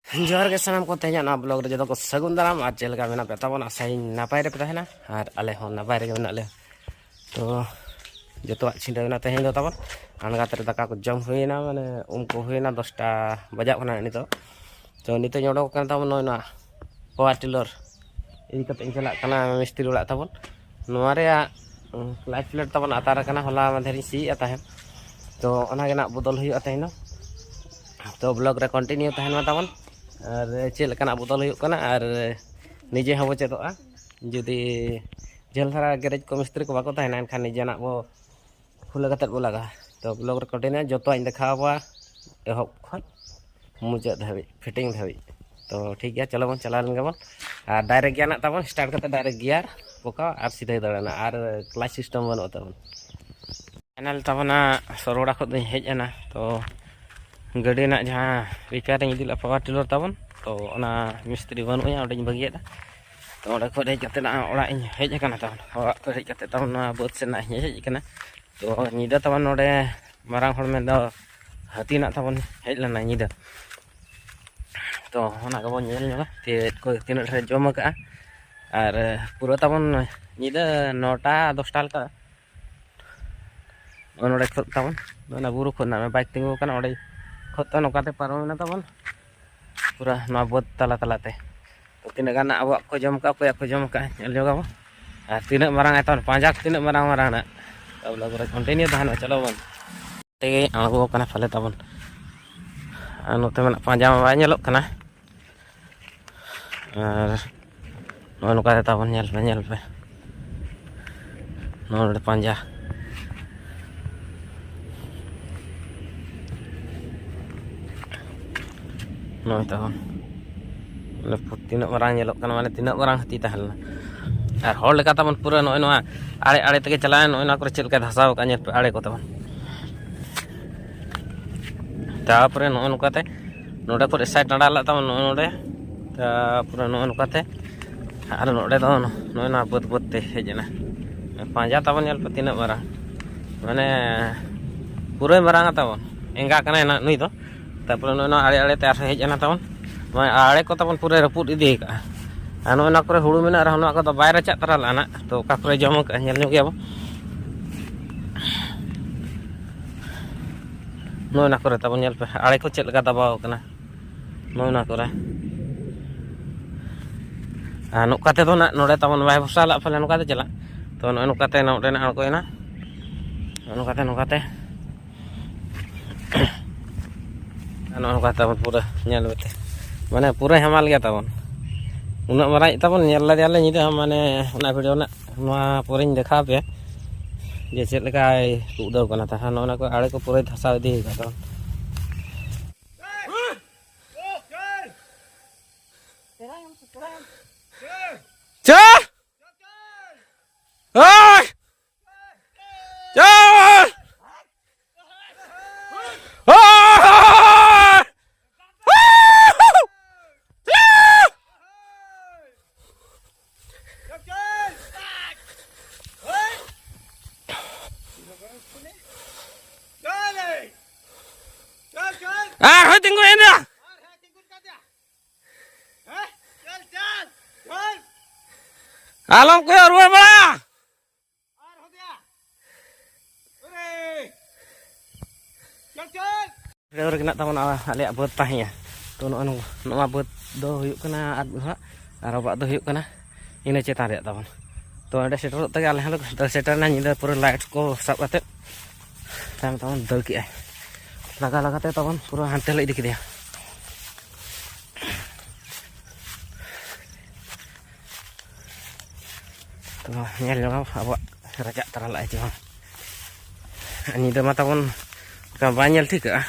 जोहार के सामान को तेज ना ब्लॉग रे जो को सगुन दाराम और चेल का मेना पे तबन आसाई नापाय रे पे तहना और आले हो नापाय रे मेना ले तो जो छिंडा मेना तेज दो तबन अनगात रे दाका को जम हुईना माने को हुईना 10टा बजा खना तो नितो जोड़ो कन तबन ना पावर टिलर इन कते चला कना मिस्त्री ओड़ा तबन नोआ रे लाइफ प्लेट तबन आतार कना होला माधेरी सी आता है तो ओना गे ना बदल हुई तहन तो ब्लॉग रे कंटिन्यू तहन मा तबन और चेल कना बदल हुई कना और निजे हबो चेदोआ जुदी झेल धारा गैरेज को मिस्त्री को बाको तहना एनखान निजेना बो खुले कते बो लगा तो ब्लॉग रे कंटिन्यू जतो इन देखावा एहब खन मुझे धाबी फिटिंग धाबी तो ठीक है चलो बन चला लेंगे बन और डायरेक्ट गियर ना तबन स्टार्ट करते डायरेक्ट गियर पोका और सीधे दड़ाना और क्लच सिस्टम बनो तबन फाइनल तबना सरोड़ा खुद हेजना तो गाड़ी ना जहाँ रिपेयरिंग इदी पावर टिलर तबन तो ओना मिस्त्री बनुया ओडे बगिया तो ओडे खो हेज कते ना ओड़ा हेज कना तबन ओड़ा को हेज कते तबन बोध से ना हेज कना तो निदा तबन ओडे मारांग हर में दो हाथी ना तबन हेज लना निदा तो ओना गबो नेल नगा ते को तिन रे जम का और पूरा तबन निदा 9टा 10टा लका ओनोडे खो तबन ओना बुरु खो ना बाइक तिंगो कना ओडे खोता नौकाते पारोना तबन पूरा ना बोध तला तलाते तो तीन गाना अब को जम का नेल जोगाबो और तीन मारांग तबन पांजा तीन मारांग मारांग ना तब लगरे कंटिन्यू तहन चलो बन ते आगो कना फले तबन नोते में पांजा मा बाय नेलोग कना और नौकाते तबन नेल पे नोडे पांजा नोय तबन तीन मारांग नेलोग कना माने तीन मारांग हाथी तहलना और हर लेका तबन पूरा नोय नोआ आड़े आड़े तके चलाए नोय ना करे चेलका धसाव का नेल पे आड़े को तबन तापरे नोय नोकाते नोडे पर साइड डाला तबन नोडे तापरे नोय नोकाते और नोडे तो नोय ना बद बदते हेजना पांजा तबन नेल पे तीन मारांग माने पूरा मारांग तबन एंगा कना ना नुई दो तापर नोना आड़े आड़े ते हेजना तबन आड़े को तबन पूरे रपुद इदी का नोना करे हुड़ू मेना रहा नोना को तो बाय रचा तरा लाना तो का करे जम का नेल नु गयाबो नोना करे तबन नेल पे आड़े को चेल का दबाव कना नोना करे नोकाते तो ना नोडे तबन बाय भसाला फले नोकाते चला तो नोकाते नोडे ना अड़कोयना नोकाते तबन पूरा नेल बेते माने पूरा हेमाल गया तबन उना माराई तबन नेल लाले निदा माने उना वीडियो ना नोआ पोरेñ देखा पे जे चेद लेका उदाव कना ता नोना को आड़े को पूरा धसाव इदी का तबन चा ओय चा hãy tinggal ini. Alam kau ruang mana? Orang kena tahu nak aliak buat tahnya. Tu nak buat doh yuk kena ad buat, arabak doh yuk kena. Ini cetar ya tahu. Tu ada setor tu kalau halu setor nanya dah pura light ko sab kate. Tahu doh kia. Laga te tahu pura hantel lagi dikit ya. Tu nyel juga awak raja terlalu aja. Ini dah mata pun kan banyak tiga.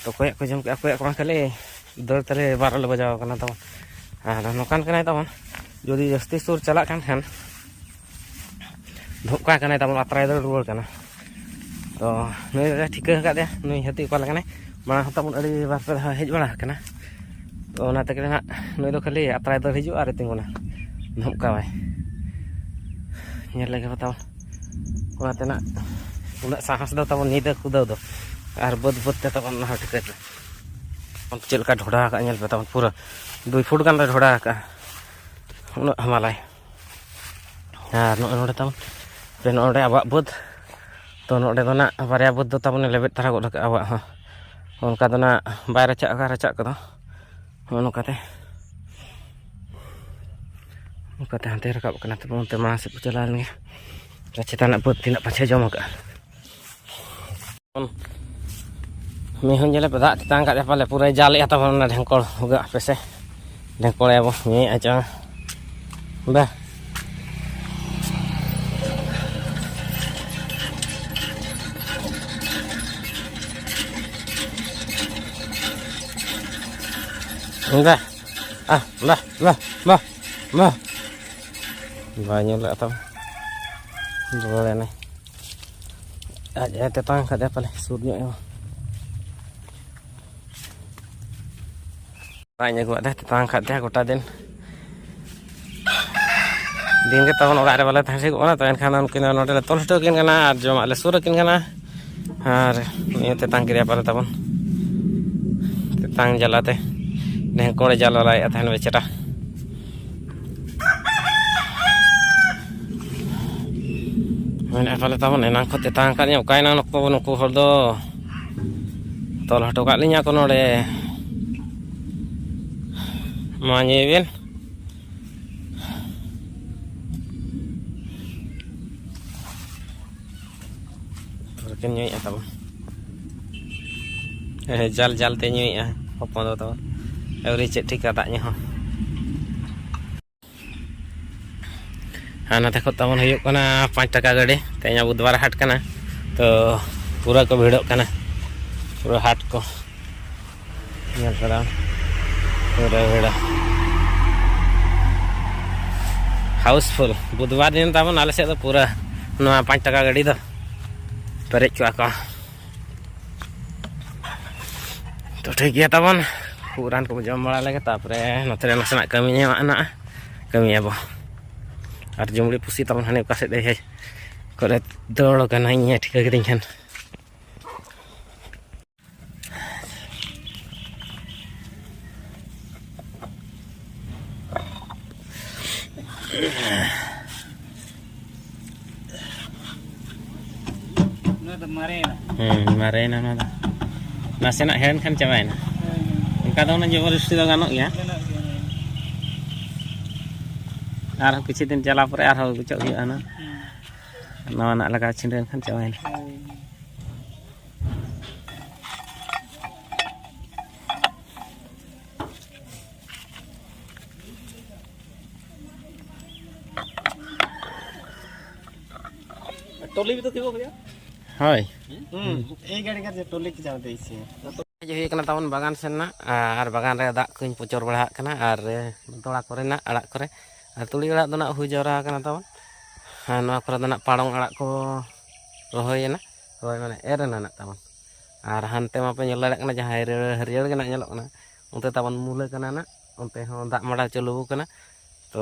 तो कोई को जम के कोई को खाली दर तले 12 बजाव कना तब नोकान कना तब जदि जस्ती सुर चला कान खान धोका कना तब अतराय दर रुवर कना तो नई ठिका का दे नई हती को लगने माना तब अड़ी बार पे हेज बड़ा कना तो ओना तक ना नई दो खाली अतराय दर हिजु आरे तिंगुना धोका बाय नेल लगे बताओ ओना तेना उना साहस दो तब नीदा खुदा दो और बद बद तब ना ठिका चल का ढोड़ा का ñel पे पूरा 2 फुट गान ढोड़ा का उन हमालाय ᱟᱨ ᱱᱚᱰᱮ ᱛᱟᱵᱚᱱ ᱯᱮ ᱱᱚᱰᱮ ᱟᱵᱚᱣᱟᱜ ᱵᱟᱹᱫᱽ ᱛᱚ ᱱᱚᱰᱮ ᱫᱚ ᱱᱟᱜ ᱵᱟᱨᱭᱟ ᱵᱟᱹᱫᱽ ᱫᱚ ᱛᱟᱵᱚᱱ ᱞᱮᱵᱮᱫ ᱛᱟᱨᱟ ᱜᱚᱫ ᱠᱟᱜᱼᱟ ᱟᱵᱚᱣᱟᱜ ᱦᱚᱸ ᱚᱱᱠᱟ ᱫᱚ ᱱᱟᱜ ᱵᱟᱭ ᱨᱟᱪᱟᱜ ᱠᱚᱫᱚ ᱱᱚᱝᱠᱟᱛᱮ ᱦᱟᱱᱛᱮ ᱨᱟᱠᱟᱵ ᱠᱟᱱᱟ ᱛᱚ ᱚᱱᱛᱮ ᱢᱟᱲᱟᱝ ᱥᱮᱫ ᱠᱚ ᱪᱟᱞᱟᱣ ᱞᱮᱱ ᱜᱮ ᱪᱮᱛᱟᱱ ᱨᱮᱱᱟᱜ ᱵᱟᱹᱫᱽ ᱛᱤᱱᱟᱹᱜ ᱯᱟᱪᱷᱮ ᱡᱚᱢ ᱠᱟᱜᱼᱟ ᱢᱤᱦᱩ ᱧᱮᱞᱮ ᱯᱮ ᱫᱟᱜ ᱛᱮᱛᱟᱝ ᱠᱟᱫ ᱯᱟᱞᱮ ᱯᱩᱨᱟᱹᱭ ᱡᱟᱞᱮᱜᱼᱟ ᱛᱟᱵᱚᱱ ᱚᱱᱟ ᱰᱷᱮᱝᱠᱚᱲ ᱩᱜᱟᱹᱜ ᱯᱮᱥᱮ ᱰᱷᱮᱝᱠᱚᱲᱮᱭᱟᱵᱚ ᱧᱩᱭᱮᱜᱼᱟ ᱪᱚᱝ ᱵᱟ enggak bah banyak lah tau boleh nih aja tetang kada apa nih surnya ya banyak gua dah tetang kada kota din ke tahun orang ada bala thasi gua na to enkhan unkina note le tolsto kin kana ar joma le sur kin kana ar ni tetang kiri apa tabon tetang jalate nih kore jalalai athan becara mana kalau tabon enang ko tetang kan nyok kaina nok pon ko hordo tol hato kalinya kono de manyewin Perken nyui atau jal te nyui hopon do to euri cek ঠিক katanya ho ana देखो तमन हुयुग kana 5 টাকা गाड़ी तेना बुधवार हाट kana तो पूरा को भिड़ोग kana पूरा हाट को nyel kada पूरा भिड़ा हाउसफुल बुधवार दिन तमन आले से तो पूरा 5 টাকা गाड़ी दो perik cuaca to ठीक गया तबन पुरान को जम बड़ा लगे तापरे नतरे नसना कमिnya mana kami abo ar jumli pusi तबन हाने कासे दे हे करे दौड़ कनाइया ठीक गदिन Khan marena nada nasenak hen kan cabain kadang na jawab sudah ganok ya arah kici din jala pore arah gucok hu ana nawa nak laga cinden kan cabain टोली भी तो थी वो भैया হয় এই গাড়ি কাছে টলি কি যাও দেইছে যে হই kana tawon bagan sen na ar bagan re dak kuñ pocor bala kana ar tola kore na arak kore ar tuli arak do na hu jara kana tawon no kore do na parong arak ko rohoy na rohoy mane erena na tawon ar hante ma pe nyelak kana jahai harier kana nyelok kana onte tawon mule kana na onte ho dak mada chalu kana to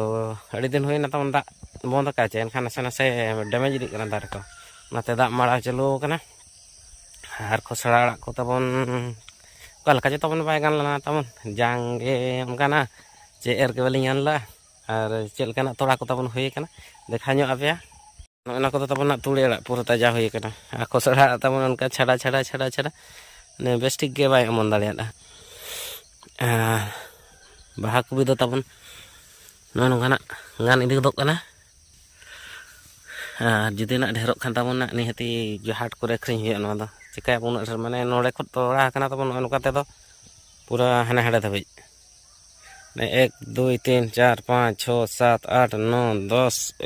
adi din hoy na tawon dak bond ka chen kana sana se damage di kana dar ko nate dak mada chalu kana har khosara arak ko tabon kal kaje tabon bay gan lana tabon jangge onkana je er ke balingan la ar chel kana tora ko tabon hoye kana dekha nyo apya ona ko tabon na tuli arak pura taja hoye kana khosara tabon onka chhada ne bestik ge bay amon daliya da baha kubi do tabon non kana ngan idi dok kana judi nak dherok kan tabon nak ni hati jahat kore akhring huya no do चिकाय पुन माने नोड़े को तोड़ा कना तब नोका तो पूरा हाने हाड़े Dhabi 1 2 3 4 5 6 7 8 9 10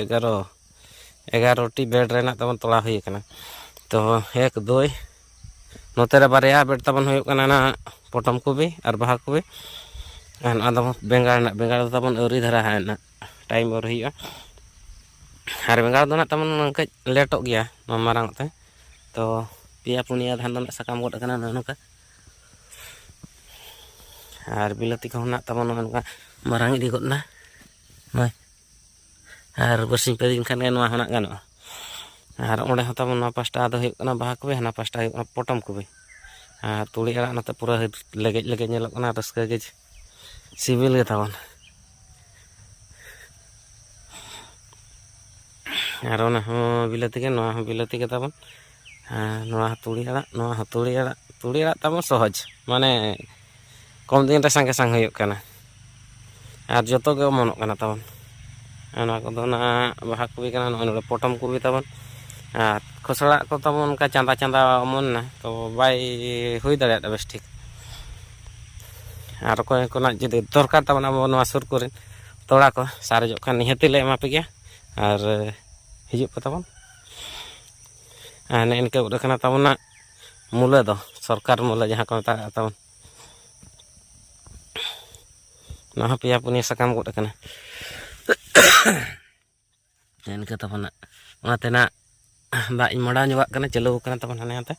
11 T bed Raina तब तोड़ा हुई कना तो 1 2 नोतेरे बारया बेड तबन हुई कना ना पोटम को भी और बाहा को भी आदम बेंगार तबन औरी धरा है ना टाइम और हुई और बेंगार दो ना तबन कई लेटो गया मारांग ते तो पिया पुनिया धान दो साकाम गोद kana नोका और बिलाती को ना तबन नोका मारांग इदी गोद ना नय और बसिंग पे दिन खान नोआ हना गानो और ओंडे ह तबन ना पास्टा दो हुई kana बाहा को भी हना पास्टा हुई पोटम को भी Tuli anak nate pura legej nyelok kena raska ge sibil ge tabon. Ar ona hon bilati ge noa hon bilati ge tabon. Noa tuli anak tabon sohoj mane kom din re sange sang huyuk kana. Ar joto ge omonok kana tabon. Ana ko do na bahak kubi kana no potom kubi tabon. Khosra ko tabon ka chanda omon na to bai hui dare bes ঠিক আর কোন যদি দরকার tabon abo noa sur korin tola ko sarejok kan nihati le ema pe gya ar hijuk pe tabon ane inke udah kana tabon na mula do sarkar mula jaha ko ta tabon nah pia punya sakam ko kana inke tabon na ona tena dak moda nyuwak kana celu kana tabon hane ate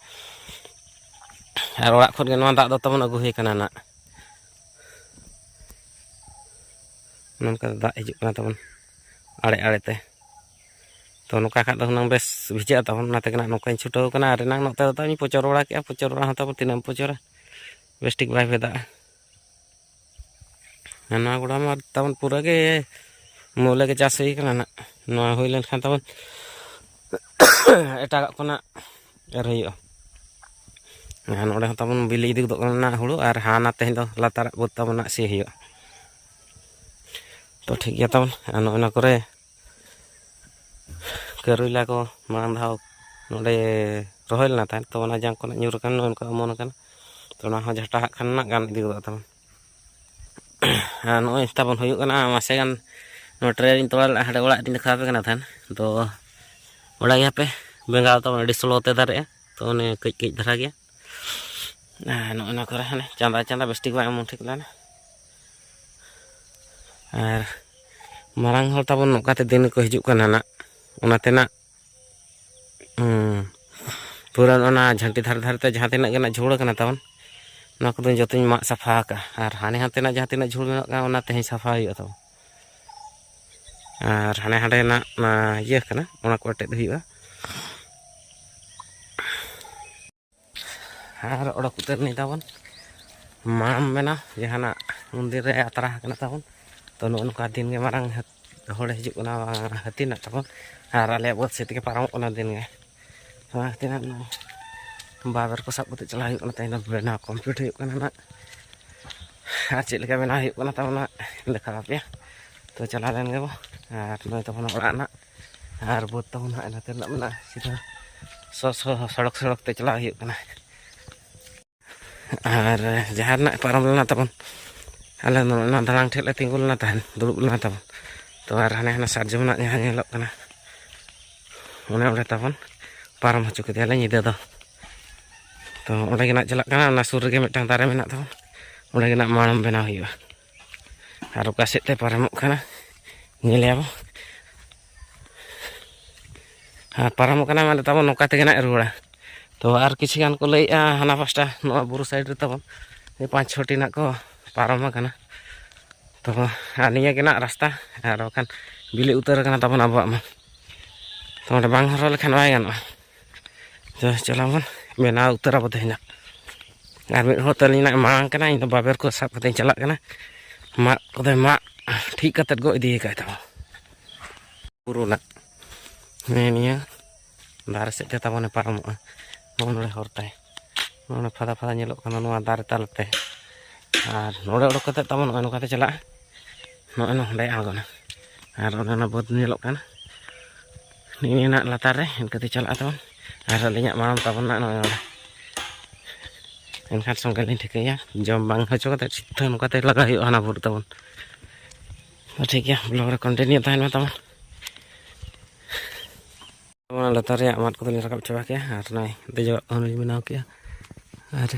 ar orak khot ge noa dak do tabon agu he kana na nongka dak hijuk kana tabon are te to noka khat do nang bes bija tabon nate kana nongkain chutau kana are nang nokte do ni pocor ora ke pocor ora hata tinam pocora bes tik bai beda ana goda mar tabon pura ge mule ge chas hei kana na noa hoi len khan tabon eta kona er huyuk node tabon bili idi do kana hulu ar hana te do latar bot tabon na si huyuk to ঠিক gya tabon ana kore keruila ko mang dhau node rohel na tan to ona jang kona nyur kan non ko omon kan to na ha jata kan na gan idi do tabon noi tabon huyuk kana mase kan no train tolal hade ola din khape kana tan to ola ya pe bengal tabon adi slote dare to ne kei dhara gya no ona kore hane chanda bestik ba emon ঠিক lana ar marang hol tabon nokate din ko hijuk kana na onate na puran ona jhanti dhar te jaha tinak gena jhul kana tabon na ko din jotony mak safa ka ar hane hante na jaha tinak jhul menok ka ona te safa huyuk tabon ar hane hade na ye kana ona ko tet huyuk ar odok utar ni tabon mam mena jahana mundir re atra kana tabon to no ka din ge marang hol hijuk kana hati na tabon ar ale bot sit ke param ona din ge hati na no babar ko sab kate chala huyuk kana taina bena complete huyuk kana na ar chit leka bena huyuk kana tabon na lekha ya to chala len ge bo ar no tabon ora na ar bot tabon na ena tena mena sida सड़क te chala huyuk kana ar jahan na param lena tabon ale no dalang thek le tinggul na tan dulub lena tabon to ar hane sarjum na nyelok kana one ore tabon param hachu ke ale nyida do to ore ge nak jalak kana na sur ge metang tare menak tabon ore ge nak malam bena huyuk ar ka set te paramok kana nyele abo paramok kana mane tabon noka te nak ruara to ar kichi gan ko lei hana pasta no buru side re tabon e 5-6 ti nak ko param kana to aniya ge nak rasta ar kan bili utar kana tabon abak ma to ode bang horo lekhan bai ganoa to chalabon bena utar abo tehnya ar mit hotel ni nak mang kana in baber ko sap kate chalak kana mak kode mak ठीक katet go idi ka tabon buru nak niya dar set te tabon param non re hortai non phada nyelok kana no dar talate ar node odok kate tabon no kate chala no dai algona ar ona bot nyelok kana ni nak latar re kate chala tabon ar linya malam tabon na no enkan songgalin thik ya jom bang hacho kate sithon kate laga huyuk hana bur tabon ठीक है blog रे continue tahan ma tabon ᱚᱱᱟ ᱞᱟᱛᱟᱨ ᱨᱮᱭᱟᱜ ᱢᱟᱫ ᱠᱚᱫᱚᱞᱤᱧ ᱨᱟᱠᱟᱵ ᱪᱟᱵᱟ ᱠᱮᱜᱼᱟ ᱟᱨ ᱱᱚᱜᱼᱚᱭ ᱫᱮᱡᱚᱜ ᱠᱚᱦᱚᱸᱞᱤᱧ ᱵᱮᱱᱟᱣ ᱠᱮᱜᱼᱟ ᱟᱨ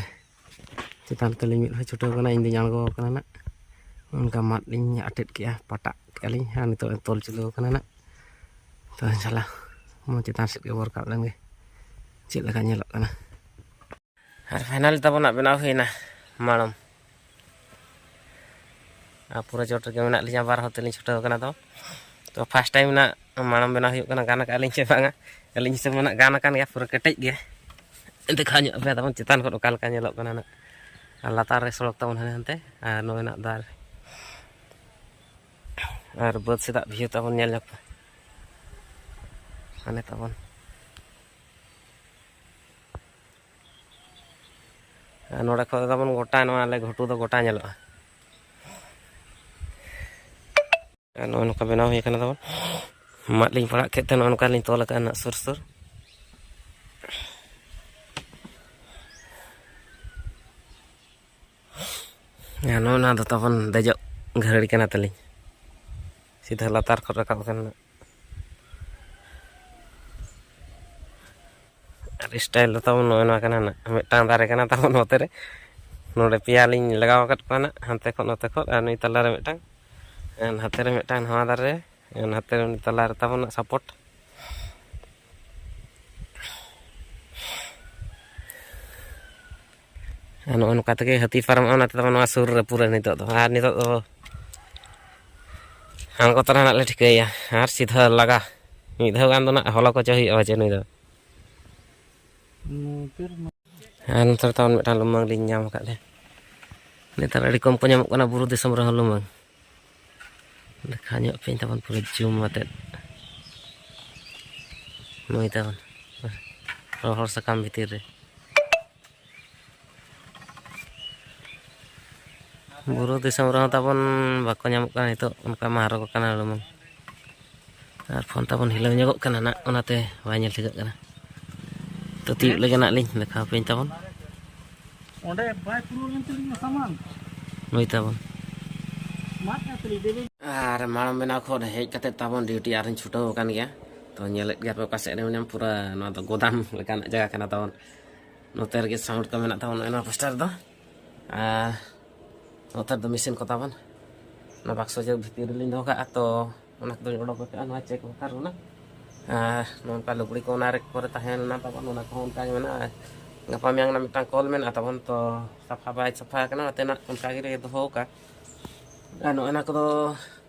ᱪᱮᱛᱟᱱ ᱛᱮᱞᱤᱧ ᱢᱤᱫ ᱦᱚᱸ ᱪᱷᱩᱴᱟᱹᱣ ᱠᱟᱱᱟ ᱤᱧ ᱫᱩᱧ ᱟᱬᱜᱚ ᱠᱟᱱᱟ ᱱᱟᱜ ᱚᱱᱠᱟ ᱢᱟᱫ ᱞᱤᱧ ᱟᱴᱮᱫ ᱠᱮᱜᱼᱟ ᱯᱟᱴᱟᱜ ᱠᱮᱜᱼᱟ ᱞᱤᱧ ᱟᱨ ᱱᱤᱛᱚᱜ ᱛᱚᱞ ᱪᱩᱞᱟᱹᱣ ᱠᱟᱱᱟ ᱱᱟᱜ ᱛᱚ ᱪᱟᱞᱟᱣ ᱢᱚᱡᱽ ᱪᱮᱛᱟᱱ ᱥᱮᱫ ᱜᱮ ᱵᱚ ᱨᱟᱠᱟᱵ ᱞᱮᱱ ᱜᱮ ᱪᱮᱫ ᱞᱮᱠᱟ ᱧᱮᱞᱚᱜ ᱠᱟᱱᱟ ᱟᱨ ᱯᱷᱟᱭᱱᱟᱞ ᱛᱟᱵᱚᱱᱟᱜ ᱵᱮᱱᱟᱣ ᱦᱩᱭᱱᱟ ᱢᱟᱲᱚᱢ पूरा चोट रगे मेना लिया बार होते छुटाव कना तो फर्स्ट टाइम ना माड़म बना हुई कना गान का चे बांगा अलिंग हिसाब में गान कान गया पूरा कटेज गया देखा ᱧᱚᱜ ᱯᱮ ᱛᱟᱵᱚᱱ ᱪᱮᱛᱟᱱ ᱠᱷᱚᱱ ᱚᱠᱟ ᱞᱮᱠᱟ ᱧᱮᱞᱚᱜ ᱠᱟᱱᱟ ᱱᱟᱜ ᱟᱨ ᱞᱟᱛᱟᱨ ᱨᱮ ᱥᱚᱲᱚᱠ ᱛᱟᱵᱚᱱ ᱦᱟᱱᱮ ᱦᱟᱱᱛᱮ ᱟᱨ ᱱᱚᱜᱼᱚᱭ ᱫᱟᱨᱮ ᱟᱨ ᱵᱟᱹᱫᱽ ᱥᱮᱫᱟᱜ ᱵᱷᱤᱭᱩ ᱛᱟᱵᱚᱱ ᱧᱮᱞ ᱧᱚᱜ ᱯᱮ ᱦᱟᱱᱮ ᱛᱟᱵᱚᱱ ᱟᱨ ᱱᱚᱰᱮ ᱠᱷᱚᱱ ᱛᱟᱵᱚᱱ ᱜᱚᱴᱟ ᱱᱚᱣᱟ ᱟᱞᱮ ᱜᱷᱩᱴᱩ ᱫᱚ ᱜᱚᱴᱟ ᱧᱮᱞᱚᱜᱼᱟ ᱟᱨ ᱱᱚᱜᱼᱚᱭ ᱱᱚᱝᱠᱟ ᱵᱮᱱᱟᱣ ᱦᱩᱭ ᱟᱠᱟᱱᱟ ᱛᱟᱵᱚᱱ ᱢᱟᱫ ᱞᱤᱧ ᱯᱟᱲᱟᱜ ᱠᱮᱫ ᱛᱮ ᱱᱚᱜᱼᱚ ᱱᱚᱝᱠᱟ ᱞᱤᱧ ᱛᱚᱞ ᱟᱠᱟᱫᱼᱟ ᱱᱟᱜ ᱥᱩᱨ ᱱᱚᱜᱼᱚ ᱱᱚᱣᱟ ᱫᱚ ᱛᱟᱵᱚᱱ ᱫᱮᱡᱚᱜ ᱜᱷᱟᱹᱲᱤ ᱠᱟᱱᱟ ᱛᱟᱹᱞᱤᱧ ᱥᱤᱫᱷᱟᱹ ᱞᱟᱛᱟᱨ ᱠᱷᱚᱱ ᱨᱟᱠᱟᱵ ᱟᱠᱟᱱᱟ ᱟᱨ ᱥᱴᱟᱭᱤᱞ ᱫᱚ ᱛᱟᱵᱚᱱ ᱱᱚᱜᱼᱚ ᱱᱚᱣᱟ ᱠᱟᱱᱟ ᱱᱟᱜ ᱢᱤᱫᱴᱟᱝ ᱫᱟᱨᱮ ᱠᱟᱱᱟ ᱛᱟᱵᱚᱱ ᱱᱚᱛᱮ ᱨᱮ ᱱᱚᱰᱮ ᱯᱮᱭᱟ ᱞᱤᱧ ᱞᱟᱜᱟᱣ ᱟᱠᱟᱫ ᱠᱚᱣᱟ ᱱᱟᱜ ᱦᱟᱱᱛᱮ ᱠᱷᱚᱱ ᱱᱚᱛᱮ ᱠᱷᱚᱱ ᱟᱨ ᱱᱩᱭ ᱛᱟᱞᱟᱨᱮ ᱢᱤᱫᱴᱟᱝ ᱱᱟᱛᱮ ᱨᱮ ᱢᱤᱫᱴᱟᱝ ᱱᱚᱣᱟ ᱫᱟᱨᱮ ᱱᱟᱛᱮ ᱨᱮ ᱩᱱᱤ ᱛᱟᱞᱟᱨᱮ ᱛᱟᱵᱚᱱ ᱥᱟᱯᱳᱨᱴ ᱟᱨ ᱱᱚᱜᱼᱚ ᱱᱚᱝᱠᱟ ᱛᱮᱜᱮ ᱦᱟᱹᱛᱤ ᱯᱟᱨᱚᱢᱚᱜᱼᱟ ᱚᱱᱟᱛᱮ ᱛᱟᱵᱚᱱ ᱱᱚᱣᱟ ᱥᱩᱨ ᱨᱮ ᱯᱩᱨᱟᱹ ᱱᱤᱛᱚᱜ ᱫᱚ ᱟᱨ ᱱᱤᱛᱚᱜ ᱫᱚ ᱟᱬᱜᱚ ᱛᱚᱨᱟ ᱱᱟᱜ ᱞᱮ ᱴᱷᱤᱠᱟᱹᱭᱟ ᱟᱨ ᱥᱤᱫᱷᱟᱹ ᱞᱟᱜᱟ ᱢᱤᱫ ᱫᱷᱟᱣ ᱜᱟᱱ ᱫᱚ ᱱᱟᱜ ᱦᱚᱞᱚ ᱠᱚᱪᱚ ᱦᱩᱭᱩᱜᱼᱟ ᱪᱮ ᱱᱩᱭ ᱫᱚ ᱟᱨ ᱱᱚᱛᱮ ᱨᱮ ᱛᱟᱵᱚᱱ ᱢᱤᱫᱴᱟᱝ ᱞᱩᱢᱟᱹᱝ ᱞᱤᱧ ᱧᱟᱢ ᱟᱠᱟᱫ ᱞᱮ ᱱᱮᱛᱟᱨ ᱟᱹᱰි ᱠᱚᱢ ᱠᱚ ᱧᱟᱢᱚᱜ ᱠᱟᱱᱟ ᱵᱩᱨᱩ ᱫᱤᱥᱚᱢ ᱨᱮᱦᱚᱸ ᱞᱩᱢᱟᱹᱝ ᱫᱮᱠᱷᱟ ᱧᱚᱜ ᱯᱮᱧ ᱛᱟᱵᱚᱱ ᱯᱩᱨᱟᱹ ᱡᱩᱢ ᱟᱛᱮᱫ ᱱᱩᱭ ᱛᱟᱵᱚᱱ ᱨᱚᱦᱚᱲ ᱥᱟᱠᱟᱢ ᱵᱷᱤᱛᱤᱨ ᱨᱮ ᱵᱩᱨᱩ ᱫᱤᱥᱚᱢ ᱨᱮᱦᱚᱸ ᱛᱟᱵᱚᱱ ᱵᱟᱠᱚ ᱧᱟᱢᱚᱜ ᱠᱟᱱᱟ ᱱᱤᱛᱚᱜ ᱚᱱᱠᱟ ᱢᱟ ᱦᱚᱨᱚᱜ ᱠᱟᱱᱟ ᱞᱩᱢᱟᱹᱝ ᱟᱨ ᱯᱷᱳᱱ ᱛᱟᱵᱚᱱ ᱦᱤᱞᱟᱹᱣ ᱧᱚᱜᱚᱜ ᱠᱟᱱᱟ ᱱᱟᱜ ᱚᱱᱟᱛᱮ ᱵᱟᱭ ᱧᱮᱞ ᱴᱷᱤᱠᱟᱹᱜ ᱠᱟᱱᱟ ᱛᱚ ᱛᱤᱭᱳᱜ ᱞᱮᱜᱮ ᱱᱟᱜ ᱞᱤᱧ ᱫᱮᱠᱷᱟᱣ ᱯᱮᱧ ᱛᱟᱵᱚᱱ ᱚᱸᱰᱮ ᱵᱟᱭ ᱯᱩᱨᱟᱹᱣ ᱞᱮᱱ ᱛᱟᱹᱞᱤᱧᱟ ᱥᱟᱢᱟᱱ ᱱᱩᱭ ᱛᱟᱵᱚᱱ ᱢᱟᱫ ᱟᱹᱛᱞᱤᱧ ᱫᱮᱵᱮ ᱟᱨ ᱢᱟᱲᱟᱝ ᱵᱮᱱᱟᱣ ᱠᱷᱚᱱ ᱦᱮᱡ ᱠᱟᱛᱮᱫ ᱛᱟᱵᱚᱱ ᱰᱤᱩᱴᱤ ᱟᱨᱤᱧ ᱪᱷᱩᱴᱟᱹᱣ ᱟᱠᱟᱱ ᱜᱮᱭᱟ ᱛᱚ ᱧᱮᱞᱮᱫ ᱜᱮᱭᱟ ᱯᱮ ᱚᱠᱟ ᱥᱮᱫ ᱨᱮ ᱢᱮᱱᱟᱢ ᱯᱩᱨᱟᱹ ᱱᱚᱣᱟ ᱫᱚ ᱜᱳᱫᱟᱢ ᱞᱮᱠᱟᱱᱟᱜ ᱡᱟᱭᱜᱟ ᱠᱟᱱᱟ ᱛᱟᱵᱚᱱ ᱱᱚᱛᱮ ᱨᱮᱜᱮ ᱥᱟᱣᱩᱱᱰ ᱠᱚ ᱢᱮᱱᱟᱜ ᱛᱟᱵᱚᱱ ᱱᱚᱣᱟ ᱯᱳᱥᱴᱟᱨ ᱨᱮᱫᱚ ᱟᱨ ᱱᱚᱛᱮ ᱫᱚ ᱢᱮᱥᱤᱱ ᱠᱚ ᱛᱟᱵᱚᱱ ᱚᱱᱟ ᱵᱟᱠᱥᱚ ᱡᱮ ᱵᱷᱤᱛᱤᱨ ᱨᱮᱞᱤᱧ ᱫᱚᱦᱚ ᱠᱟᱜᱼᱟ ᱛᱚ ᱚᱱᱟ ᱠᱚᱫᱚᱧ ᱚᱰᱚᱠ ᱠᱟᱜᱼᱟ ᱱᱚᱣᱟ ᱪᱮᱠ ᱵᱟᱠᱷᱨᱟ ᱚᱱᱟ ᱟᱨ ᱱᱚᱝᱠᱟ ᱞᱩᱜᱽᱲᱤ ᱠᱚ ᱚᱱᱟ ᱨᱮ ᱠᱚᱨᱮ ᱛᱟᱦᱮᱸ ᱞᱮᱱᱟ ᱛᱟᱵᱚᱱ ᱚᱱᱟ ᱠᱚᱦᱚᱸ ᱚᱱᱠᱟᱜᱮ ᱢᱮᱱᱟᱜᱼᱟ ᱜᱟᱯᱟ ᱢᱮᱭᱟᱝ ᱢᱤᱫᱴᱟᱝ ᱠᱚᱞ ᱢᱮᱱᱟᱜᱼᱟ ᱛᱟᱵᱚᱱ ᱛᱚ ᱥᱟᱯᱷᱟ ᱵᱟᱭ ᱥᱟᱯᱷᱟ ᱟᱠᱟᱱᱟ ᱚᱱᱟᱛᱮᱱᱟᱜ ᱚᱱᱠᱟ ᱜᱮᱞᱮ ᱫᱚᱦᱚ ᱠᱟᱜᱼᱟ ᱟᱨ ᱱᱚᱜᱼᱚᱭ ᱱᱚᱣᱟ ᱠᱚᱫᱚ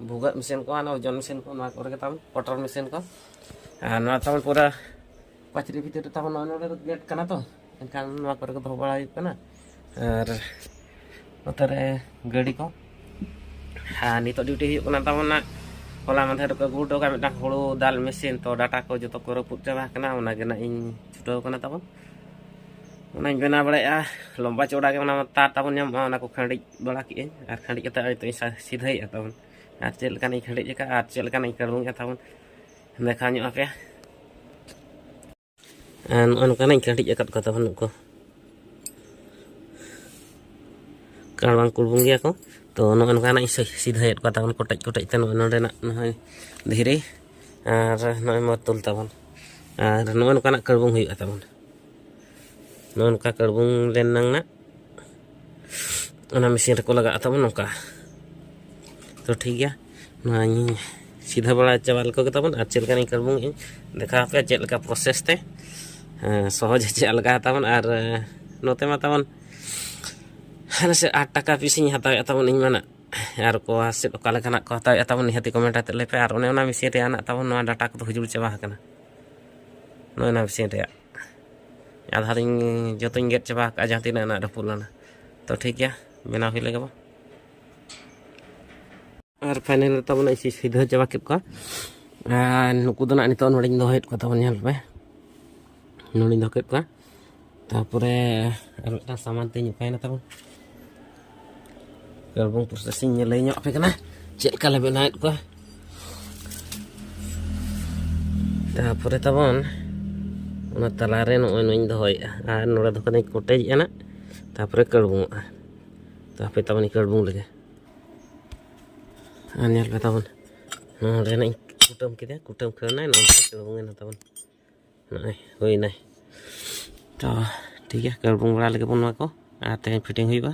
ᱵᱷᱩᱜᱟᱹᱜ ᱢᱮᱥᱤᱱ ᱠᱚ ᱳᱡᱚᱱ ᱢᱮᱥᱤᱱ ᱠᱚ ᱱᱚᱣᱟ ᱠᱚᱨᱮ ᱜᱮ ᱛᱟᱵᱚᱱ ᱯᱚᱴᱚᱨ ᱢᱮᱥᱤᱱ ᱠᱚ ᱟᱨ ᱱᱚᱣᱟ ᱛᱟᱵᱚᱱ ᱯᱩᱨᱟᱹ ᱯᱟᱹᱪᱨᱤ ᱵᱷᱤᱛᱤᱨ ᱨᱮ ᱛᱟᱵᱚᱱ ᱱᱚᱜᱼᱚᱭ ᱱᱚᱰᱮ ᱫᱚ ᱜᱮᱴ ᱠᱟᱱᱟ ᱛᱚ ᱮᱱᱠᱷᱟᱱ ᱱᱚᱣᱟ ᱠᱚᱨᱮ ᱠᱚ ᱫᱚᱦᱚ ᱵᱟᱲᱟ ᱦᱩᱭᱩᱜ ᱠᱟᱱᱟ ᱟᱨ ᱱᱚᱛᱮ ᱨᱮ ᱜᱟᱹᱰᱤ ᱠᱚ ᱟᱨ ᱱᱤᱛᱚᱜ ᱰᱤᱩᱴᱤ ᱦᱩᱭᱩᱜ ᱠᱟᱱ ᱛᱟᱵᱚᱱᱟ ᱦᱚᱞᱟ ᱢᱟᱫᱷᱮᱨ ᱨᱮᱠᱚ ᱟᱹᱜᱩ ᱦᱚᱴᱚ ᱠᱟᱜ ᱢᱤᱫᱴᱟᱝ ᱦᱩᱲᱩ ᱫᱟᱞ ᱢᱮᱥᱤᱱ ᱛᱚ ᱰᱟᱴᱟ ᱠᱚ ᱡᱚᱛᱚ ᱠᱚ ᱨᱟᱹᱯᱩᱫ ᱪᱟᱵᱟ ᱟᱠᱟᱱᱟ ᱚᱱᱟᱜᱮ ᱱᱟᱜ ᱤᱧ ᱪᱷᱩᱴᱟᱹᱣ ᱠᱟᱱᱟ ᱛᱟᱵᱚᱱ ᱚᱱᱟᱧ ᱵᱮᱱᱟᱣ ᱵᱟᱲᱟᱭᱮᱜᱼᱟ ᱞᱚᱢᱵᱟ ᱪᱚᱲᱟ ᱜᱮ ᱚᱱᱟ ᱛᱟᱨ ᱛᱟᱵᱚᱱ ᱧᱟᱢᱚᱜᱼᱟ ᱚᱱᱟ ᱠᱚ ᱠᱷᱟᱹᱲᱤᱡ ᱵᱟᱲᱟ ᱠᱮᱜᱼᱟᱹᱧ ᱟᱨ ᱠᱷᱟᱹᱲᱤᱡ ᱠᱟᱛᱮᱫ ᱱᱤᱛᱚᱜ ᱤᱧ ᱥᱤᱫᱷᱟᱹᱭᱮᱫᱼᱟ ᱛᱟᱵᱚᱱ ᱟᱨ ᱪᱮᱫ ᱞᱮᱠᱟᱱᱤᱧ ᱠᱷᱟᱹᱲᱤᱡ ᱟᱠᱟᱫᱼᱟ ᱟᱨ ᱪᱮᱫ ᱞᱮᱠᱟᱱᱤᱧ ᱠᱟᱹᱲᱵᱩᱝᱮᱫᱼᱟ ᱛᱟᱵᱚᱱ ᱫᱮᱠᱷᱟᱣ ᱧᱚᱜ ᱟᱯᱮᱭᱟ ᱟᱨ ᱱᱚᱜᱼᱚᱭ ᱱᱚᱝᱠᱟᱱᱟᱜ ᱠᱟᱹᱴᱤᱡ ᱟᱠᱟᱫ ᱠᱚᱣᱟ ᱛᱟᱵᱚᱱ ᱱᱩᱠᱩ ᱠᱟᱬᱵᱟᱝ ᱠᱩᱲᱵᱩᱝ ᱜᱮᱭᱟ ᱠᱚ ᱛᱚ ᱱᱚᱜᱼᱚᱭ ᱱᱚᱝᱠᱟᱱᱟᱜ ᱤᱧ ᱥᱤᱫᱷᱟᱹᱭᱮᱫ ᱠᱚᱣᱟ ᱛᱟᱵᱚᱱ ᱠᱚᱴᱮᱡ ᱠᱚᱴᱮᱡ ᱛᱮ ᱱᱚᱜᱼᱚᱭ ᱱᱚᱸᱰᱮᱱᱟᱜ ᱱᱚᱜᱼᱚᱭ ᱫᱷᱤᱨᱤ ᱟᱨ ᱱᱚᱜᱼᱚᱭ ᱢᱟᱨᱛᱩᱞ ᱛᱟᱵᱚᱱ ᱟᱨ ᱱᱚᱜᱼᱚᱭ ᱱᱚᱝᱠᱟᱱᱟᱜ ᱠᱟᱹᱲᱵᱩᱝ ᱦᱩᱭᱩᱜᱼᱟ ᱛᱟᱵᱚᱱ ᱱᱚᱜᱼᱚ ᱱᱚᱝᱠᱟ ᱠᱟᱹᱲᱵᱩᱝ ᱞᱮᱱᱟᱝ ᱱᱟᱜ ᱚᱱᱟ ᱢᱮᱥᱤᱱ ᱨᱮᱠᱚ ᱞᱟᱜᱟᱜᱼᱟ ᱛᱟᱵᱚᱱ ᱱᱚᱝᱠᱟ ᱛᱚ ᱴᱷᱤᱠ ᱜᱮᱭᱟ ᱱᱚᱣᱟᱧ ᱥᱤᱫᱷᱟᱹ ᱵᱟᱲᱟ ᱪᱟᱵᱟ ᱞᱮᱠᱚ ᱜᱮ ᱛᱟᱵᱚᱱ ᱟᱨ ᱪᱮᱫ ᱞᱮᱠᱟᱱᱤᱧ ᱠᱟᱹᱲᱵᱩᱝ ᱤᱧ ᱫᱮᱠᱷᱟᱣ ᱟᱯᱮᱭᱟ ᱪᱮᱫ ᱞᱮᱠᱟ ᱯᱨᱚᱥᱮᱥ ᱛᱮ ᱥᱚᱦᱚᱡ ᱪᱮᱫ ᱞᱮᱠᱟ ᱛᱟᱵᱚᱱ ᱟᱨ ᱱᱚᱛᱮ ᱢᱟ ᱛᱟᱵᱚᱱ ᱦᱟᱱᱮ ᱥᱮ 8 ᱴᱟᱠᱟ ᱯᱤᱥᱤᱧ ᱦᱟᱛᱟᱣᱮᱫ ᱛᱟᱵᱚᱱ ᱤᱧ ᱢᱟᱱᱟ ᱟᱨ ᱠᱚ ᱥᱮᱫ ᱚᱠᱟ ᱞᱮᱠᱟᱱᱟᱜ ᱠᱚ ᱦᱟᱛᱟᱣᱮᱫ ᱛᱟᱵᱚᱱ ᱱᱤᱦᱟᱹᱛᱤ ᱠᱚᱢᱮᱱᱴ ᱟᱛᱮᱫ ᱞᱟᱹᱭ ᱯᱮ ᱟᱨ ᱚᱱᱮ ᱚᱱᱟ ᱢᱮᱥᱤᱱ ᱨᱮᱭᱟᱜ ᱛᱟᱵᱚᱱ ᱱᱚᱣᱟ ᱰᱟᱴᱟ ᱠᱚᱫᱚ ᱦᱩᱡᱩᱲ ᱪᱟᱵᱟ ᱟᱠᱟᱱᱟ ᱱᱚᱜᱼᱚᱭ ᱱᱚᱣᱟ ᱢᱮᱥᱤᱱ ᱨᱮᱭᱟᱜ ᱟᱫᱷᱟ ᱫᱚᱧ ᱡᱚᱛᱚᱧ ᱜᱮᱫ ᱪᱟᱵᱟ ᱟᱠᱟᱫᱼᱟ ᱡᱟᱦᱟᱸ ᱛᱤᱱᱟᱹᱜ ᱱᱟᱜ ᱨᱟᱹᱯᱩᱫ ᱞᱮᱱᱟ ᱛᱚ ᱴᱷᱤᱠ ᱜᱮᱭᱟ ᱵᱮᱱᱟᱣ ᱦᱩᱭ ᱞᱮᱜᱮ ᱵᱚ ᱟᱨ ᱯᱷᱟᱭᱱᱟᱞ ᱛᱟᱵᱚᱱ ᱥᱤᱫᱷᱟᱹ ᱪᱟᱵᱟ ᱠᱮᱫ ᱠᱚᱣᱟ ᱟᱨ ᱱᱩᱠᱩ ᱫᱚ ᱱᱟᱜ ᱱᱤᱛᱚᱜ ᱱᱚᱰᱮᱧ ᱫᱚᱦᱚᱭᱮᱫ ᱠᱚᱣᱟ ᱛᱟᱵᱚᱱ ᱧᱮᱞ ᱯᱮ ᱱᱚᱰᱮᱧ ᱫᱚᱦᱚ ᱠᱮᱫ ᱠᱚᱣᱟ ᱛᱟᱨᱯᱚᱨᱮ ᱟᱨ ᱢᱤᱫᱴᱟᱝ ᱥᱟᱢᱟᱱ ᱛᱤᱧ ᱚᱠᱟᱭᱮᱱᱟ ᱛᱟᱵᱚᱱ ᱠᱟᱹᱲᱵᱩᱝ ᱯᱨᱚᱥᱮᱥᱤᱧ ᱞᱟᱹᱭ ᱧᱚᱜ ᱟᱯᱮ ᱠᱟᱱᱟ ᱪᱮᱫ ᱞᱮᱠᱟ ᱞᱮ ᱵᱮᱱᱟᱣᱮᱫ ᱠᱚᱣᱟ ᱛᱟᱨᱯᱚᱨᱮ ᱛᱟᱵᱚᱱ ᱚᱱᱟ ᱛᱟᱞᱟᱨᱮ ᱱᱚᱜᱼᱚᱭ ᱱᱚᱣᱟᱧ ᱫᱚᱦᱚᱭᱮᱫᱼᱟ ᱟᱨ ᱱᱚᱰᱮ ᱫᱚ ᱠᱟᱹᱴᱤᱡ ᱠᱚᱴᱮᱡᱮᱜᱼᱟ ᱱᱟᱜ ᱛᱟᱨᱯᱚᱨᱮ ᱠᱟᱹᱲᱵᱩᱝᱚᱜᱼᱟ ᱛᱟᱨᱯᱚᱨᱮ ᱛᱟᱵᱚᱱ ᱠᱟᱹᱲᱵᱩᱝ ᱞᱮᱜᱮ ᱟᱨ ᱧᱮᱞ ᱯᱮ ᱛᱟᱵᱚᱱ ᱱᱚᱰᱮᱱᱟᱜ ᱤᱧ ᱠᱩᱴᱟᱹᱢ ᱠᱮᱫᱟ ᱠᱩᱴᱟᱹᱢ ᱠᱷᱟᱹᱲᱱᱟᱭ ᱱᱚᱰᱮ ᱠᱟᱹᱲᱵᱩᱝ ᱮᱱᱟ ᱛᱟᱵᱚᱱ ᱱᱚᱜᱼᱚᱭ ᱦᱩᱭᱱᱟᱭ ᱛᱚ ᱴᱷᱤᱠ ᱜᱮᱭᱟ ᱠᱟᱹᱲᱵᱩᱝ ᱵᱟᱲᱟ ᱞᱮᱜᱮ ᱵᱚᱱ ᱱᱚᱣᱟ ᱠᱚ ᱟᱨ ᱛᱮᱦᱮᱧ ᱯᱷᱤᱴᱤᱝ ᱦᱩᱭᱩᱜᱼᱟ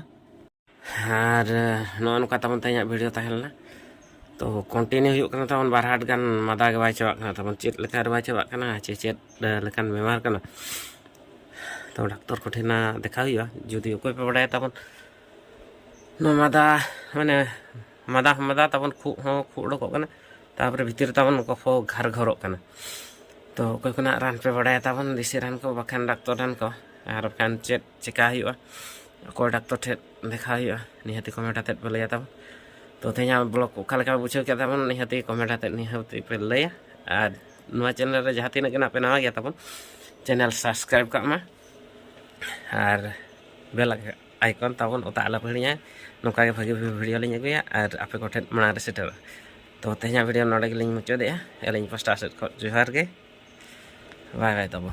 ᱟᱨ ᱱᱚᱜᱼᱚ ᱱᱚᱝᱠᱟ ᱛᱟᱵᱚᱱ ᱛᱮᱦᱮᱧᱟᱜ ᱵᱷᱤᱰᱤᱭᱳ ᱛᱟᱦᱮᱸ ᱞᱮᱱᱟ ᱛᱚ ᱠᱚᱱᱴᱤᱱᱤᱭᱩ ᱦᱩᱭᱩᱜ ᱠᱟᱱᱟ ᱛᱟᱵᱚᱱ 2 ᱦᱟᱴ ᱜᱟᱱ ᱢᱟᱫᱟ ᱜᱮ ᱵᱟᱭ ᱪᱟᱵᱟᱜ ᱠᱟᱱᱟ ᱛᱟᱵᱚᱱ ᱪᱮᱫ ᱞᱮᱠᱟ ᱵᱟᱭ ᱪᱟᱵᱟᱜ ᱠᱟᱱᱟ ᱪᱮᱫ ᱞᱮᱠᱟᱱ ᱵᱮᱢᱟᱨ ᱠᱟᱱᱟ ᱛᱚ ᱰᱟᱠᱛᱚᱨ ᱠᱚᱴᱷᱮᱱ ᱫᱮᱠᱷᱟᱣ ᱦᱩᱭᱩᱜᱼᱟ ᱡᱩᱫᱤ ᱚᱠᱚᱭ ᱯᱮ ᱵᱟᱲᱟᱭᱟ ᱛᱟᱵᱚᱱ ᱱᱚᱣᱟ ᱢᱟᱫᱟ ᱢᱟᱱᱮ ᱢᱟᱫᱟ ᱛᱟᱵᱚᱱ ᱠᱷᱩᱜ ᱦᱚᱸ ᱠᱷᱩᱜ ᱩᱰᱩᱠᱚᱜ ᱠᱟᱱᱟ ᱛᱟᱨᱯᱚᱨᱮ ᱵᱷᱤᱛᱤᱨ ᱛᱟᱵᱚᱱ ᱠᱚᱯᱷᱚ ᱜᱷᱟᱨ ᱜᱷᱚᱨᱚᱜ ᱠᱟᱱᱟ ᱛᱚ ᱚᱠᱚᱭ ᱠᱷᱚᱱᱟᱜ ᱨᱟᱱ ᱯᱮ ᱵᱟᱲᱟᱭᱟ ᱛᱟᱵᱚᱱ ᱫᱮᱥᱤ ᱨᱟᱱ ᱠᱚ ᱵᱟᱠᱷᱟᱱ ᱰᱟᱠᱛᱚᱨ ᱨᱟᱱ ᱠᱚ और बखान चेक चिका हुआ को डॉक्टर ठे देखा हुआ निहाती कमेंट आते पे लैया तब तो तेज ब्लॉग ओका बुझे के निहाती कमेंट आते निहाती पे लैया और नुआ चैनल रे जहाँ तीन के पे नवा गया तब चैनल सब्सक्राइब कामा और बेल आइकन तब ओता आला हिड़िया नौका भागे भिडियो लिंग अगुया और आपे को ठेन मांग सेटर तो तेज भिडियो नोड़े मुचादे एलिंग पास्टा सेट जोहार के बाय बाय तब।